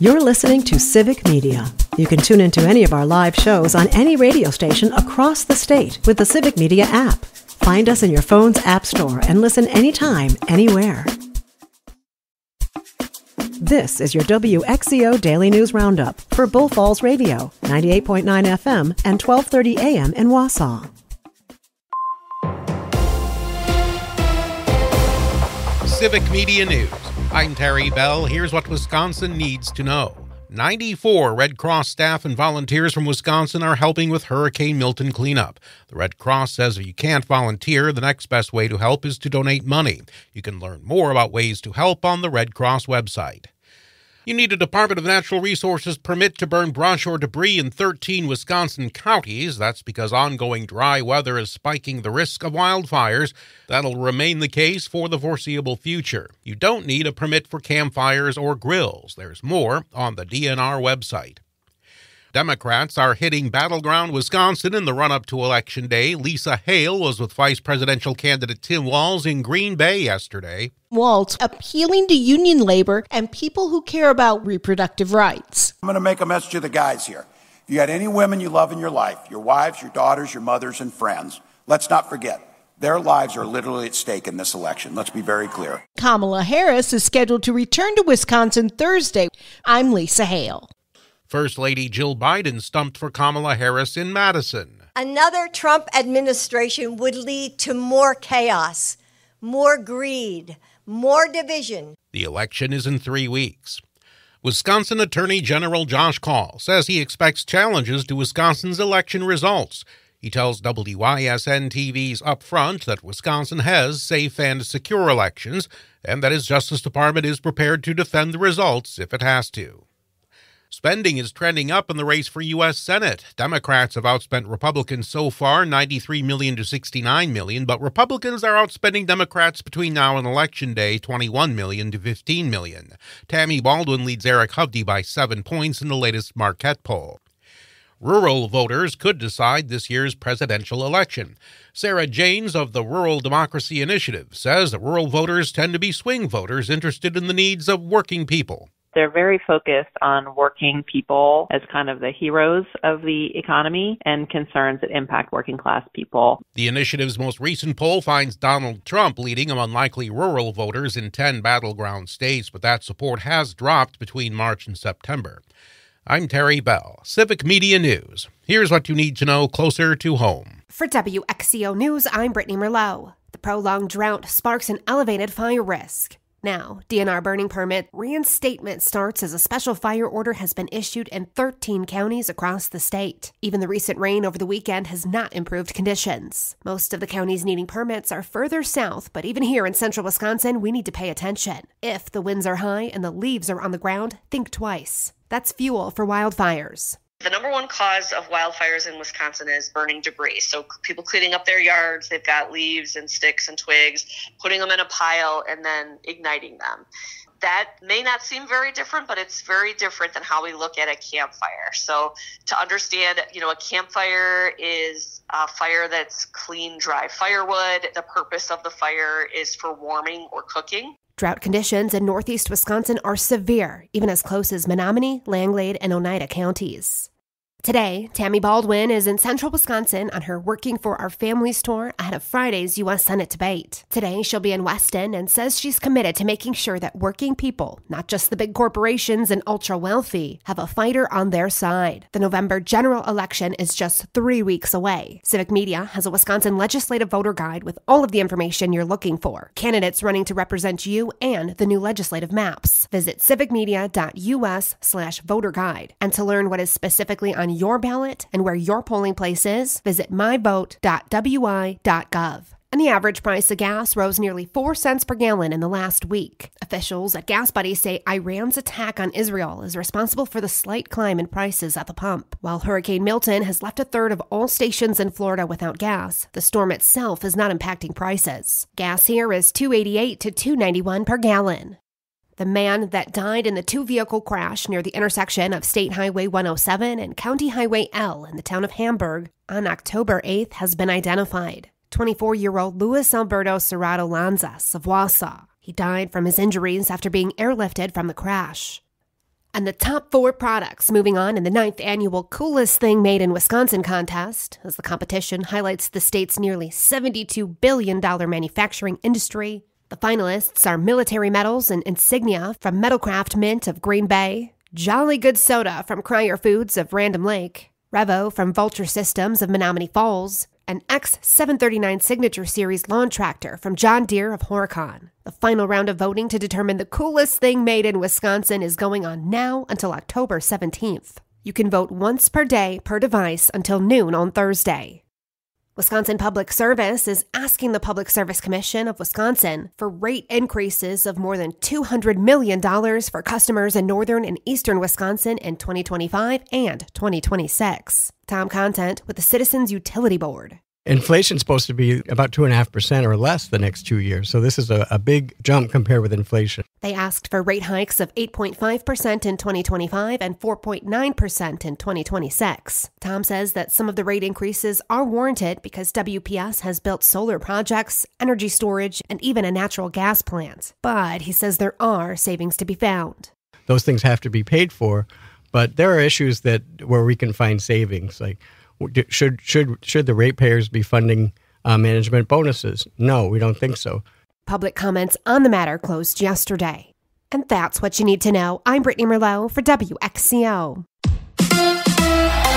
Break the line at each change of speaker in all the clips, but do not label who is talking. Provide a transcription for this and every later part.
You're listening to Civic Media. You can tune into any of our live shows on any radio station across the state with the Civic Media app. Find us in your phone's app store and listen anytime, anywhere. This is your WXCO Daily News Roundup for Bull Falls Radio, 98.9 FM and 1230 AM in Wausau.
Civic Media News. I'm Terry Bell. Here's what Wisconsin needs to know. 94 Red Cross staff and volunteers from Wisconsin are helping with Hurricane Milton cleanup. The Red Cross says if you can't volunteer, the next best way to help is to donate money. You can learn more about ways to help on the Red Cross website. You need a Department of Natural Resources permit to burn brush or debris in 13 Wisconsin counties. That's because ongoing dry weather is spiking the risk of wildfires. That'll remain the case for the foreseeable future. You don't need a permit for campfires or grills. There's more on the DNR website. Democrats are hitting battleground Wisconsin in the run-up to Election Day. Lisa Hale was with Vice Presidential candidate Tim Walz in Green Bay yesterday.
Walz appealing to union labor and people who care about reproductive rights.
I'm going to make a message to the guys here. If you got any women you love in your life, your wives, your daughters, your mothers, and friends, let's not forget, their lives are literally at stake in this election. Let's be very clear.
Kamala Harris is scheduled to return to Wisconsin Thursday. I'm Lisa Hale.
First Lady Jill Biden stumped for Kamala Harris in Madison.
Another Trump administration would lead to more chaos, more greed, more division.
The election is in 3 weeks. Wisconsin Attorney General Josh Kaul says he expects challenges to Wisconsin's election results. He tells WYSN-TV's Upfront that Wisconsin has safe and secure elections and that his Justice Department is prepared to defend the results if it has to. Spending is trending up in the race for U.S. Senate. Democrats have outspent Republicans so far, $93 million to $69 million, but Republicans are outspending Democrats between now and Election Day, $21 million to $15 million. Tammy Baldwin leads Eric Hovde by 7 points in the latest Marquette poll. Rural voters could decide this year's presidential election. Sarah Janes of the Rural Democracy Initiative says that rural voters tend to be swing voters interested in the needs of working people.
They're very focused on working people as kind of the heroes of the economy and concerns that impact working class people.
The initiative's most recent poll finds Donald Trump leading among likely rural voters in 10 battleground states, but that support has dropped between March and September. I'm Terry Bell, Civic Media News. Here's what you need to know closer to home.
For WXCO News, I'm Brittany Merlot. The prolonged drought sparks an elevated fire risk. Now, DNR burning permit reinstatement starts as a special fire order has been issued in 13 counties across the state. Even the recent rain over the weekend has not improved conditions. Most of the counties needing permits are further south, but even here in central Wisconsin, we need to pay attention. If the winds are high and the leaves are on the ground, think twice. That's fuel for wildfires.
The number one cause of wildfires in Wisconsin is burning debris. So people cleaning up their yards, they've got leaves and sticks and twigs, putting them in a pile and then igniting them. That may not seem very different, but it's very different than how we look at a campfire. So to understand, a campfire is a fire that's clean, dry firewood. The purpose of the fire is for warming or cooking.
Drought conditions in northeast Wisconsin are severe, even as close as Menominee, Langlade, and Oneida counties. Today, Tammy Baldwin is in central Wisconsin on her Working for Our Families tour ahead of Friday's U.S. Senate debate. Today, she'll be in Weston and says she's committed to making sure that working people, not just the big corporations and ultra-wealthy, have a fighter on their side. The November general election is just 3 weeks away. Civic Media has a Wisconsin legislative voter guide with all of the information you're looking for, candidates running to represent you, and the new legislative maps. Visit civicmedia.us/voter guide. And to learn what is specifically on your ballot and where your polling place is, visit myvote.wi.gov. And the average price of gas rose nearly 4 cents per gallon in the last week. Officials at Gas Buddy say Iran's attack on Israel is responsible for the slight climb in prices at the pump. While Hurricane Milton has left a third of all stations in Florida without gas, the storm itself is not impacting prices. Gas here is $2.88 to $2.91 per gallon. The man that died in the two-vehicle crash near the intersection of State Highway 107 and County Highway L in the town of Hamburg on October 8th has been identified. 24-year-old Luis Alberto Serrato Lanzas of Wausau. He died from his injuries after being airlifted from the crash. And the top 4 products moving on in the 9th annual Coolest Thing Made in Wisconsin contest, as the competition highlights the state's nearly $72 billion manufacturing industry. The finalists are military medals and insignia from Metalcraft Mint of Green Bay, Jolly Good Soda from Cryer Foods of Random Lake, Revo from Vulture Systems of Menominee Falls, an X739 Signature Series lawn tractor from John Deere of Horicon. The final round of voting to determine the coolest thing made in Wisconsin is going on now until October 17th. You can vote once per day per device until noon on Thursday. Wisconsin Public Service is asking the Public Service Commission of Wisconsin for rate increases of more than $200 million for customers in northern and eastern Wisconsin in 2025 and 2026. Tom Content with the Citizens Utility Board.
Inflation's supposed to be about 2.5% or less the next 2 years, so this is a big jump compared with inflation.
They asked for rate hikes of 8.5% in 2025 and 4.9% in 2026. Tom says that some of the rate increases are warranted because WPS has built solar projects, energy storage, and even a natural gas plant. But he says there are savings to be found.
Those things have to be paid for, but there are issues where we can find savings, like should the ratepayers be funding management bonuses? No, we don't think so.
Public comments on the matter closed yesterday. And that's what you need to know. I'm Brittany Merlot for WXCO.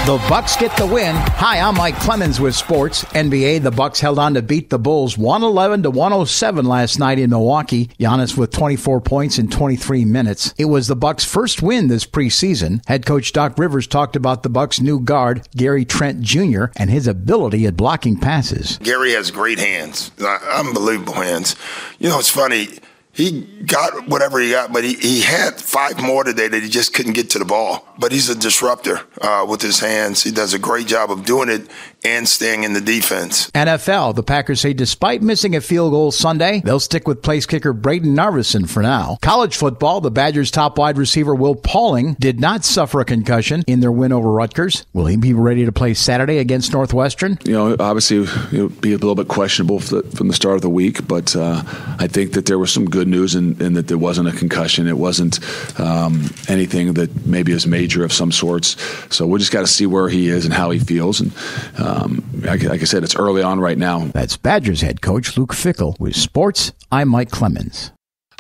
The Bucks get the win. Hi, I'm Mike Clemens with sports. NBA, the Bucks held on to beat the Bulls 111-107 last night in Milwaukee. Giannis with 24 points in 23 minutes. It was the Bucks' first win this preseason. Head coach Doc Rivers talked about the Bucks' new guard, Gary Trent Jr., and his ability at blocking passes.
Gary has great hands, unbelievable hands. You know, it's funny. He got whatever he got, but he had 5 more today that he just couldn't get to the ball. But he's a disruptor with his hands. He does a great job of doing it and staying in the defense.
NFL, the Packers say despite missing a field goal Sunday, they'll stick with place kicker Braden Narveson for now. College football, the Badgers' top wide receiver Will Pauling did not suffer a concussion in their win over Rutgers. Will he be ready to play Saturday against Northwestern?
You know, obviously it'll be a little bit questionable from the start of the week, but I think that there was some good news in that there wasn't a concussion. It wasn't anything that maybe is major of some sorts. So we just got to see where he is and how he feels. And like I said, it's early on right now.
That's Badgers head coach Luke Fickell. With sports, I'm Mike Clemens.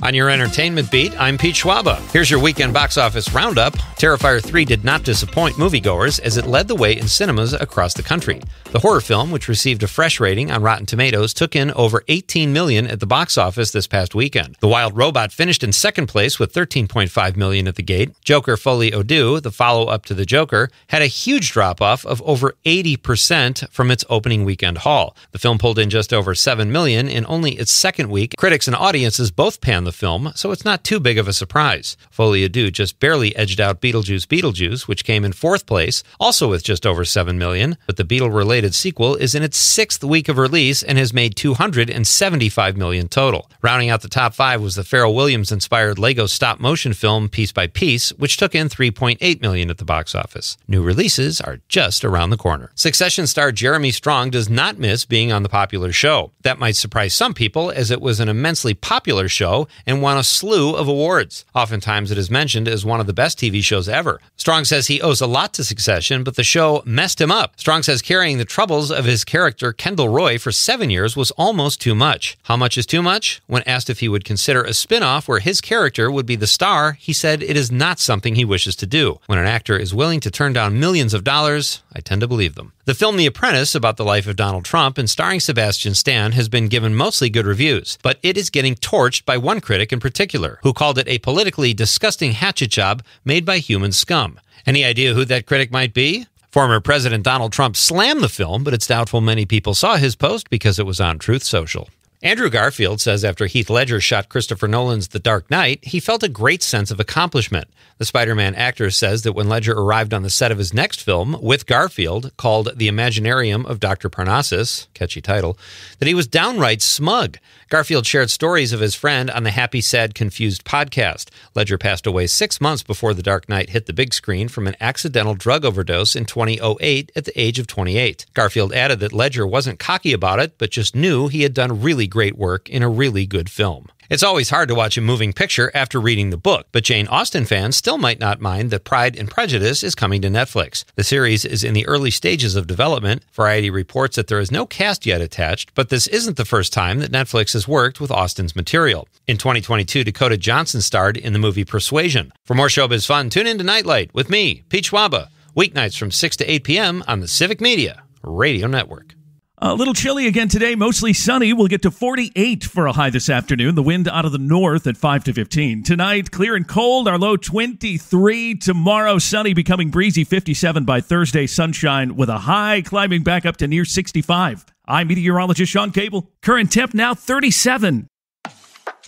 On your entertainment beat, I'm Pete Schwaba. Here's your weekend box office roundup. Terrifier 3 did not disappoint moviegoers as it led the way in cinemas across the country. The horror film, which received a fresh rating on Rotten Tomatoes, took in over $18 million at the box office this past weekend. The Wild Robot finished in second place with $13.5 million at the gate. Joker Folie à Deux, the follow-up to The Joker, had a huge drop-off of over 80% from its opening weekend haul. The film pulled in just over $7 million in only its second week. Critics and audiences both panned the film, so it's not too big of a surprise. Folie à Deux just barely edged out Beetlejuice, which came in fourth place, also with just over $7 million, but the Beetle-related sequel is in its sixth week of release and has made $275 million total. Rounding out the top 5 was the Pharrell Williams-inspired Lego stop-motion film Piece by Piece, which took in $3.8 million at the box office. New releases are just around the corner. Succession star Jeremy Strong does not miss being on the popular show. That might surprise some people, as it was an immensely popular show and won a slew of awards. Oftentimes it is mentioned as one of the best TV shows ever. Strong says he owes a lot to Succession, but the show messed him up. Strong says carrying the troubles of his character Kendall Roy for 7 years was almost too much. How much is too much? When asked if he would consider a spin-off where his character would be the star, he said it is not something he wishes to do. When an actor is willing to turn down millions of dollars, I tend to believe them. The film The Apprentice, about the life of Donald Trump and starring Sebastian Stan, has been given mostly good reviews, but it is getting torched by one critic in particular, who called it a politically disgusting hatchet job made by human scum. Any idea who that critic might be? Former President Donald Trump slammed the film, but it's doubtful many people saw his post because it was on Truth Social. Andrew Garfield says after Heath Ledger shot Christopher Nolan's The Dark Knight, he felt a great sense of accomplishment. The Spider-Man actor says that when Ledger arrived on the set of his next film with Garfield, called The Imaginarium of Dr. Parnassus, catchy title, that he was downright smug. Garfield shared stories of his friend on the Happy, Sad, Confused podcast. Ledger passed away 6 months before The Dark Knight hit the big screen from an accidental drug overdose in 2008 at the age of 28. Garfield added that Ledger wasn't cocky about it, but just knew he had done really great work in a really good film. It's always hard to watch a moving picture after reading the book, but Jane Austen fans still might not mind that Pride and Prejudice is coming to Netflix. The series is in the early stages of development. Variety reports that there is no cast yet attached, but this isn't the first time that Netflix has worked with Austen's material. In 2022, Dakota Johnson starred in the movie Persuasion. For more showbiz fun, tune in to Nightlight with me, Pete Schwaba, weeknights from 6 to 8 p.m. on the Civic Media Radio Network.
A little chilly again today, mostly sunny. We'll get to 48 for a high this afternoon. The wind out of the north at 5 to 15. Tonight, clear and cold, our low 23. Tomorrow, sunny, becoming breezy, 57 by Thursday. Sunshine with a high climbing back up to near 65. I'm meteorologist Sean Cable. Current temp now 37.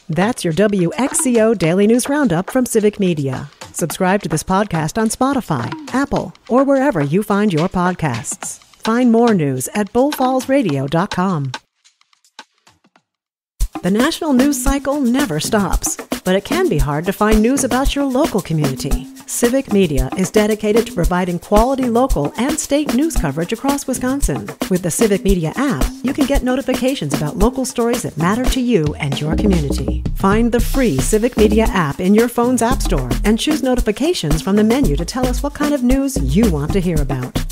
That's your WXCO Daily News Roundup from Civic Media. Subscribe to this podcast on Spotify, Apple, or wherever you find your podcasts. Find more news at bullfallsradio.com. The national news cycle never stops, but it can be hard to find news about your local community. Civic Media is dedicated to providing quality local and state news coverage across Wisconsin. With the Civic Media app, you can get notifications about local stories that matter to you and your community. Find the free Civic Media app in your phone's app store and choose notifications from the menu to tell us what kind of news you want to hear about.